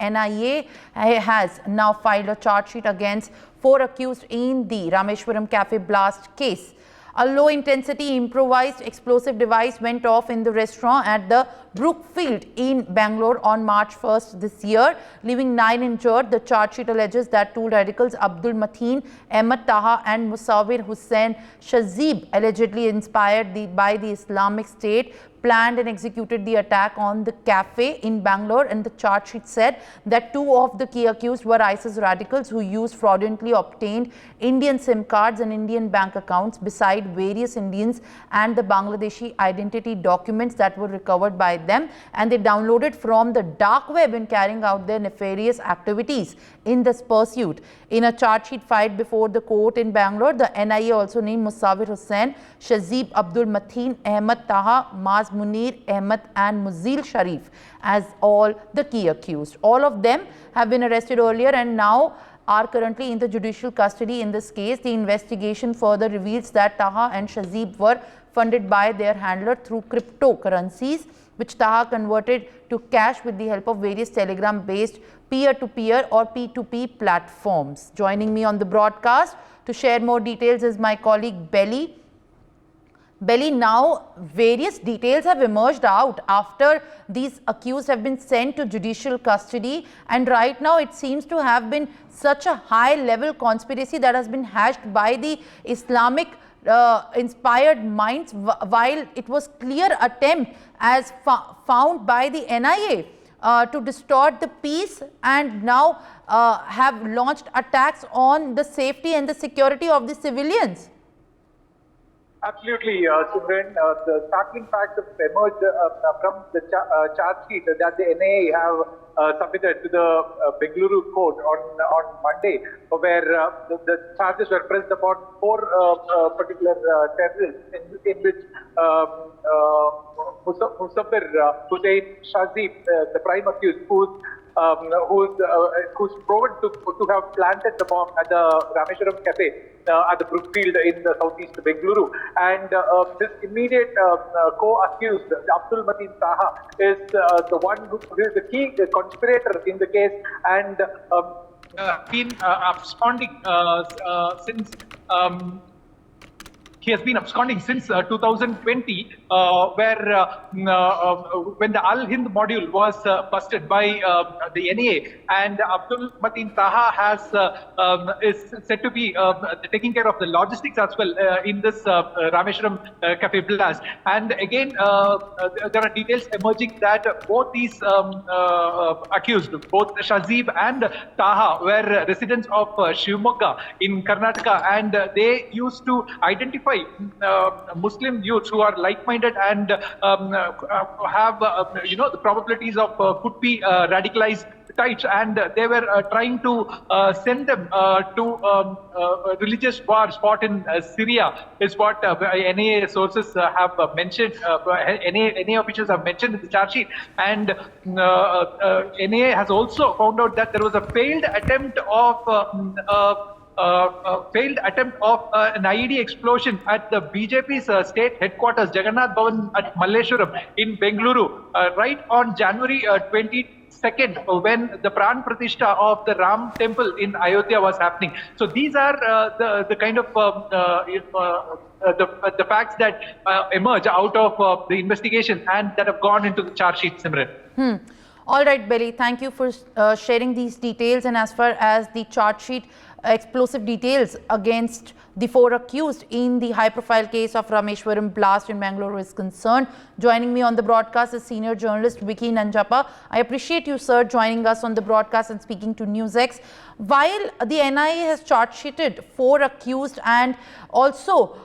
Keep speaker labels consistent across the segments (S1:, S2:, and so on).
S1: NIA has now filed a charge sheet against 4 accused in the Rameshwaram cafe blast case. A low-intensity improvised explosive device went off in the restaurant at the Brookfield in Bengaluru on March 1st this year, leaving 9 injured. The charge sheet alleges that two radicals, Abdul Mateen, Ahmed Taha and Musawir Hussain Shazib, allegedly inspired by the Islamic State, planned and executed the attack on the cafe in Bangalore, and the charge sheet said that 2 of the key accused were ISIS radicals who used fraudulently obtained Indian SIM cards and Indian bank accounts beside various Indians and the Bangladeshi identity documents that were recovered by them, and they downloaded from the dark web in carrying out their nefarious activities in this pursuit. In a charge sheet filed before the court in Bangalore, the NIA also named Musawir Hussain, Shazib, Abdul Mateen, Ahmed Taha, Maz Munir Ahmed and Muzil Sharif as all the key accused. All of them have been arrested earlier and now are currently in the judicial custody in this case. The investigation further reveals that Taha and Shazib were funded by their handler through cryptocurrencies, which Taha converted to cash with the help of various Telegram-based peer-to-peer or P2P platforms. Joining me on the broadcast to share more details is my colleague Belly. Belly, now various details have emerged out after these accused have been sent to judicial custody, and right now it seems to have been such a high-level conspiracy that has been hashed by the Islamic inspired minds, while it was clear attempt as found by the NIA to distort the peace, and now have launched attacks on the safety and the security of the civilians.
S2: Absolutely, Simran. The startling facts have emerged from the charge sheet that the NIA have submitted to the Bengaluru court on Monday, where the charges were pressed upon 4 particular terrorists, in which Musawir Hussain Shazib, the prime accused, who's proven to have planted the bomb at the Rameshwaram cafe at the Brookfield in the southeast Bengaluru, and this immediate co-accused, Abdul Mateen Taha, is the one who is the key conspirator in the case, and been absconding since. He has been absconding since 2020, where when the Al-Hind module was busted by the NIA, and Abdul Mateen Taha is said to be taking care of the logistics as well in this Rameshwaram cafe blast. And again, there are details emerging that both these accused, both Shazib and Taha, were residents of Shivamogga in Karnataka, and they used to identify Muslim youths who are like-minded and have the probabilities of could be radicalized types, and they were trying to send them to religious wars fought in Syria, is what NIA sources have mentioned. NIA officials have mentioned in the charge sheet, and NIA has also found out that there was a failed attempt of an IED explosion at the BJP's state headquarters, Jagannath Bhavan at Malleshwaram in Bengaluru, right on January 22nd, when the Pran Pratishtha of the Ram temple in Ayodhya was happening. So these are the kind of the facts that emerge out of the investigation and that have gone into the charge sheet, Simran.
S1: All right, Belly, thank you for sharing these details. And as far as the charge sheet explosive details against the 4 accused in the high-profile case of Rameshwaram blast in Bengaluru is concerned, joining me on the broadcast is senior journalist Vicky Nanjappa. I appreciate you, sir, joining us on the broadcast and speaking to NewsX. While the NIA has charge-sheeted 4 accused and also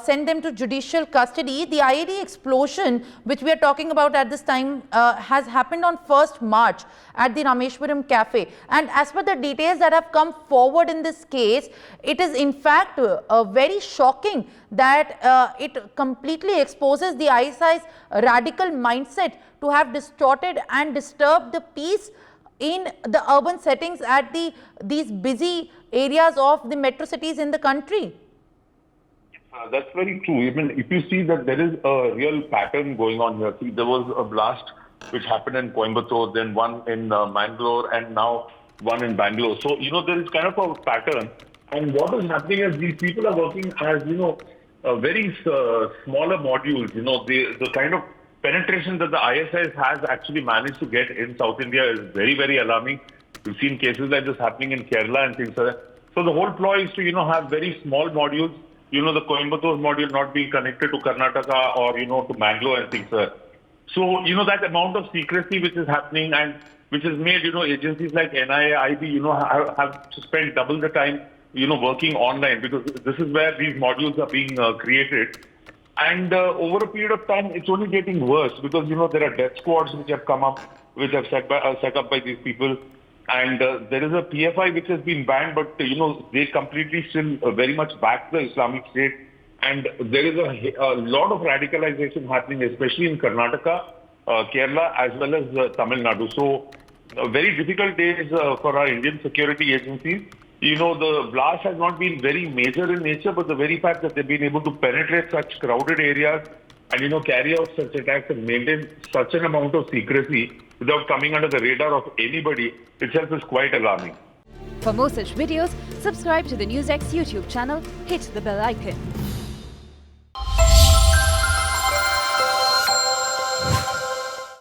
S1: sent them to judicial custody, the IED explosion, which we are talking about at this time, has happened on 1st March at the Rameshwaram cafe. And as per the details that have come forward in this case, it is in fact very shocking that it completely exposes the ISIS radical mindset to have distorted and disturbed the peace in the urban settings at these busy areas of the metro cities in the country.
S3: That's very true. Even if you see that there is a real pattern going on here. See, there was a blast which happened in Coimbatore, then one in Mangalore, and now one in Bangalore. So, there is kind of a pattern. And what is happening is these people are working as, very smaller modules. The kind of penetration that the ISIs has actually managed to get in South India is very, very alarming. We've seen cases like this happening in Kerala and things like that. So the whole ploy is to, have very small modules, the Coimbatore module not being connected to Karnataka or, to Mangalore and things like that. So, that amount of secrecy which is happening and which has made, agencies like NIA, IB, have to spend double the time, working online, because this is where these modules are being created. And over a period of time, it's only getting worse because, there are death squads which have come up, which have set up by these people. And there is a PFI which has been banned, but, they completely still very much back the Islamic State. And there is a lot of radicalization happening, especially in Karnataka, Kerala, as well as Tamil Nadu. So, very difficult days for our Indian security agencies. The blast has not been very major in nature, but the very fact that they've been able to penetrate such crowded areas and, carry out such attacks and maintain such an amount of secrecy without coming under the radar of anybody itself is quite alarming.
S4: For more such videos, subscribe to the NewsX YouTube channel, hit the bell icon.